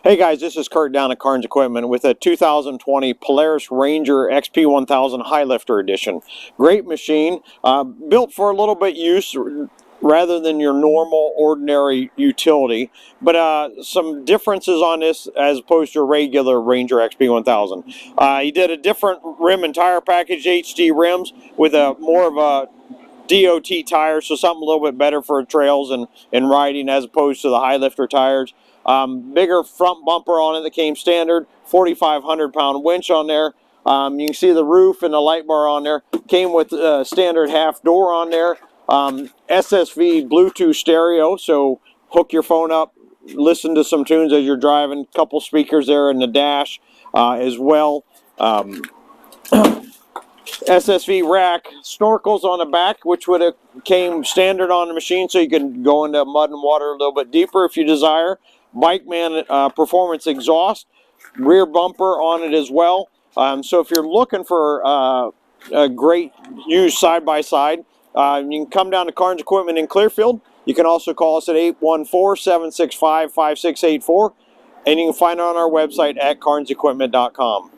Hey guys, this is Kurt down at Carns Equipment with a 2020 Polaris Ranger XP1000 High Lifter Edition. Great machine, built for a little bit use rather than your normal ordinary utility, but some differences on this as opposed to a regular Ranger XP1000. He did a different rim and tire package, HD rims, with a more of a DOT tires, so something a little bit better for trails and riding as opposed to the high lifter tires. Bigger front bumper on it that came standard, 4,500 pound winch on there. You can see the roof and the light bar on there. Came with a standard half door on there. SSV Bluetooth stereo, so hook your phone up, listen to some tunes as you're driving. Couple speakers there in the dash as well. SSV rack, snorkels on the back, which would have came standard on the machine, so you can go into mud and water a little bit deeper if you desire. Bikeman performance exhaust, rear bumper on it as well. So if you're looking for a great used side-by-side, you can come down to Carns Equipment in Clearfield. You can also call us at 814-765-5684, and you can find it on our website at carnsequipment.com.